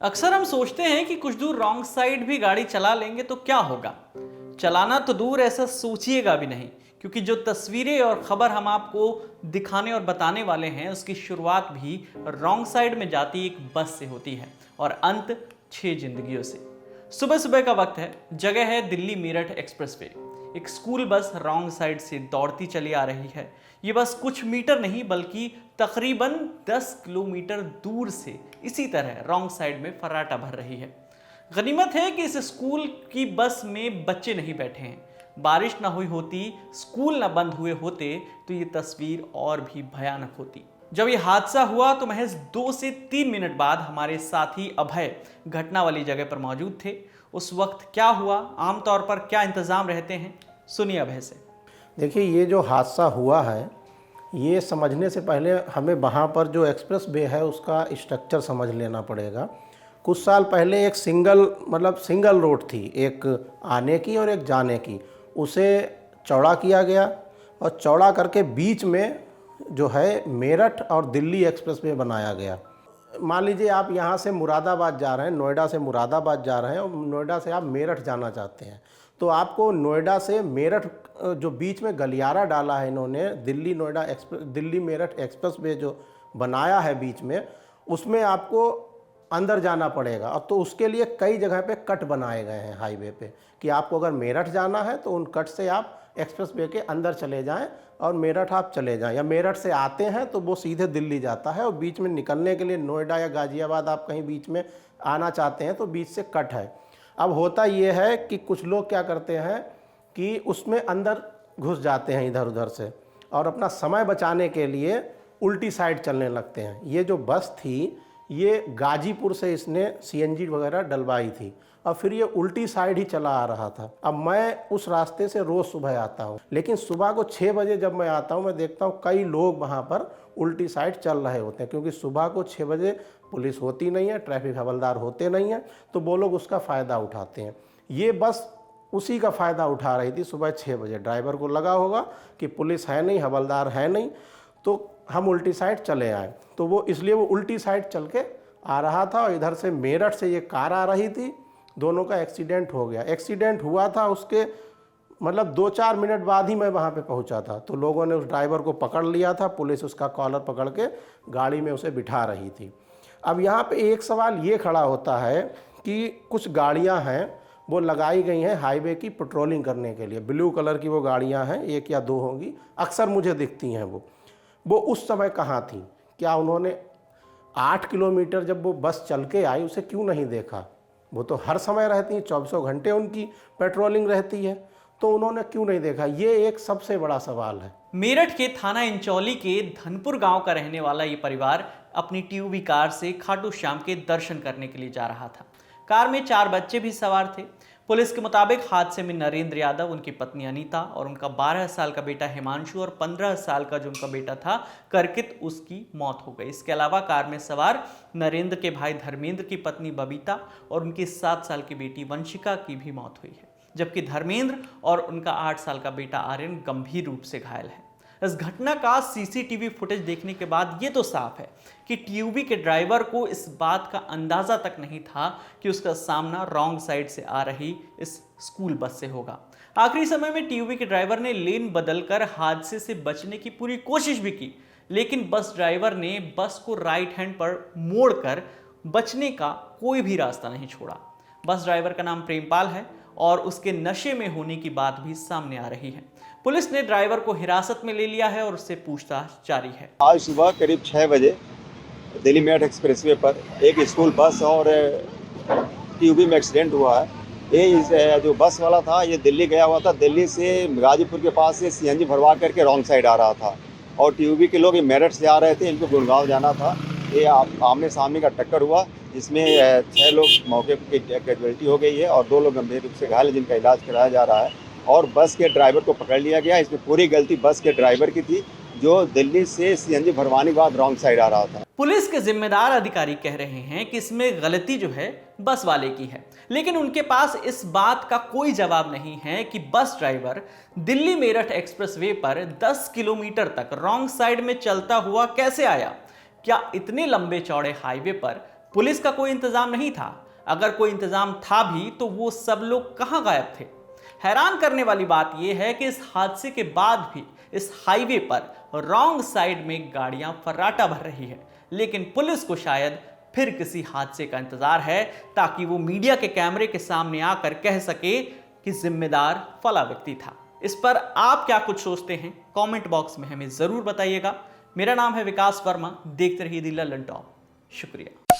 अक्सर हम सोचते हैं कि कुछ दूर रॉन्ग साइड भी गाड़ी चला लेंगे तो क्या होगा। चलाना तो दूर, ऐसा सोचिएगा भी नहीं, क्योंकि जो तस्वीरें और खबर हम आपको दिखाने और बताने वाले हैं उसकी शुरुआत भी रॉन्ग साइड में जाती एक बस से होती है और अंत 6 जिंदगियों से। सुबह सुबह का वक्त है, जगह है दिल्ली मेरठ एक्सप्रेसवे। एक स्कूल बस रॉन्ग साइड से दौड़ती चली आ रही है। ये बस कुछ मीटर नहीं बल्कि तकरीबन 10 किलोमीटर दूर से इसी तरह रॉन्ग साइड में फर्राटा भर रही है। गनीमत है कि इस स्कूल की बस में बच्चे नहीं बैठे हैं। बारिश ना हुई होती, स्कूल ना बंद हुए होते तो ये तस्वीर और भी भयानक होती। जब ये हादसा हुआ तो महज 2 से 3 मिनट बाद हमारे साथी अभय घटना वाली जगह पर मौजूद थे। उस वक्त क्या हुआ, आमतौर पर क्या इंतजाम रहते हैं, सुनिए अभय से। देखिए, ये जो हादसा हुआ है, ये समझने से पहले हमें वहाँ पर जो एक्सप्रेस वे है उसका स्ट्रक्चर समझ लेना पड़ेगा। कुछ साल पहले एक सिंगल रोड थी, एक आने की और एक जाने की। उसे चौड़ा किया गया और चौड़ा करके बीच में जो है मेरठ और दिल्ली एक्सप्रेस वे बनाया गया। मान लीजिए आप यहाँ से मुरादाबाद जा रहे हैं, नोएडा से मुरादाबाद जा रहे हैं और नोएडा से आप मेरठ जाना चाहते हैं, तो आपको नोएडा से मेरठ जो बीच में गलियारा डाला है इन्होंने, दिल्ली मेरठ एक्सप्रेस वे जो बनाया है बीच में, उसमें आपको अंदर जाना पड़ेगा। और तो उसके लिए कई जगह पे कट बनाए गए हैं हाईवे पे कि आपको अगर मेरठ जाना है तो उन कट से आप एक्सप्रेस वे के अंदर चले जाएं और मेरठ आप चले जाएं, या मेरठ से आते हैं तो वो सीधे दिल्ली जाता है और बीच में निकलने के लिए नोएडा या गाजियाबाद आप कहीं बीच में आना चाहते हैं तो बीच से कट है। अब होता ये है कि कुछ लोग क्या करते हैं कि उसमें अंदर घुस जाते हैं इधर उधर से और अपना समय बचाने के लिए उल्टी साइड चलने लगते हैं। ये जो बस थी ये गाजीपुर से इसने सीएनजी वगैरह डलवाई थी और फिर ये उल्टी साइड ही चला आ रहा था। अब मैं उस रास्ते से रोज़ सुबह आता हूँ, लेकिन सुबह को 6 बजे जब मैं आता हूँ मैं देखता हूँ कई लोग वहाँ पर उल्टी साइड चल रहे होते हैं, क्योंकि सुबह को 6 बजे पुलिस होती नहीं है, ट्रैफिक हवलदार होते नहीं हैं, तो वो लोग उसका फ़ायदा उठाते हैं। ये बस उसी का फ़ायदा उठा रही थी। सुबह 6 बजे ड्राइवर को लगा होगा कि पुलिस है नहीं, हवलदार है नहीं, तो हम उल्टी साइड चले आए। तो वो इसलिए वो उल्टी साइड चल के आ रहा था और इधर से मेरठ से ये कार आ रही थी। दोनों का एक्सीडेंट हो गया। एक्सीडेंट हुआ था उसके 2-4 मिनट बाद ही मैं वहाँ पे पहुँचा था, तो लोगों ने उस ड्राइवर को पकड़ लिया था। पुलिस उसका कॉलर पकड़ के गाड़ी में उसे बिठा रही थी। अब यहाँ पे एक सवाल ये खड़ा होता है कि कुछ गाड़ियाँ हैं वो लगाई गई हैं हाईवे की पेट्रोलिंग करने के लिए। ब्लू कलर की वो गाड़ियाँ हैं, 1 या 2 होंगी, अक्सर मुझे दिखती हैं। वो उस समय कहाँ थी? क्या उन्होंने 8 किलोमीटर जब वो बस चल के आई उसे क्यों नहीं देखा? वो तो हर समय रहती हैं, 24 घंटे उनकी पेट्रोलिंग रहती है, तो उन्होंने क्यों नहीं देखा? ये एक सबसे बड़ा सवाल है। मेरठ के थाना इंचौली के धनपुर गांव का रहने वाला ये परिवार अपनी टीयूवी कार से खाटू श्याम के दर्शन करने के लिए जा रहा था। कार में 4 बच्चे भी सवार थे। पुलिस के मुताबिक हादसे में नरेंद्र यादव, उनकी पत्नी अनीता और उनका 12 साल का बेटा हिमांशु और 15 साल का जो उनका बेटा था करकित, उसकी मौत हो गई। इसके अलावा कार में सवार नरेंद्र के भाई धर्मेंद्र की पत्नी बबीता और उनकी 7 साल की बेटी वंशिका की भी मौत हुई है, जबकि धर्मेंद्र और उनका 8 साल का बेटा आर्यन गंभीर रूप से घायल है। इस घटना का सीसीटीवी फुटेज देखने के बाद ये तो साफ है कि टीयूवी के ड्राइवर को इस बात का अंदाजा तक नहीं था कि उसका सामना रॉन्ग साइड से आ रही इस स्कूल बस से होगा। आखिरी समय में टीयूवी के ड्राइवर ने लेन बदलकर हादसे से बचने की पूरी कोशिश भी की, लेकिन बस ड्राइवर ने बस को राइट हैंड पर मोड़कर बचने का कोई भी रास्ता नहीं छोड़ा। बस ड्राइवर का नाम प्रेमपाल है और उसके नशे में होने की बात भी सामने आ रही है। पुलिस ने ड्राइवर को हिरासत में ले लिया है और उससे पूछताछ जारी है। आज सुबह करीब 6 बजे दिल्ली मेरठ एक्सप्रेसवे पर एक स्कूल बस और टीयूवी में एक्सीडेंट हुआ है। ये जो बस वाला था ये दिल्ली गया हुआ था, दिल्ली से गाजीपुर के पास से सीएनजी भरवा करके रॉन्ग साइड आ रहा था और टीयूवी के लोग मेरठ से आ रहे थे, इनको गुड़गांव जाना था। ये आमने सामने का टक्कर हुआ, जिसमें 6 लोग मौके पर कैजुअलिटी हो गई है और 2 लोग गंभीर रूप से घायल है, जिनका इलाज कराया जा रहा है और बस के ड्राइवर को पकड़ लिया गया। इसमें पूरी गलती बस के ड्राइवर की थी, जो दिल्ली से सीएनजी भरवाने के बाद रॉन्ग साइड आ रहा था। पुलिस के जिम्मेदार अधिकारी कह रहे हैं कि इसमें गलती जो है बस वाले की है, लेकिन उनके पास इस बात का कोई जवाब नहीं है कि bus driver Delhi Meerut expressway पर 10 किलोमीटर तक रॉन्ग साइड में चलता हुआ कैसे आया। क्या इतने लंबे चौड़े हाईवे पर पुलिस का कोई इंतजाम नहीं था। अगर कोई इंतजाम था भी तो वो सब लोग कहां गायब थे? हैरान करने वाली बात यह है कि इस हादसे के बाद भी इस हाईवे पर रॉन्ग साइड में गाड़ियां फर्राटा भर रही है, लेकिन पुलिस को शायद फिर किसी हादसे का इंतजार है ताकि वो मीडिया के कैमरे के सामने आकर कह सके कि जिम्मेदार फला व्यक्ति था। इस पर आप क्या कुछ सोचते हैं? कमेंट बॉक्स में हमें जरूर बताइएगा। मेरा नाम है विकास वर्मा। देखते रहिए द लल्लन टॉप। शुक्रिया।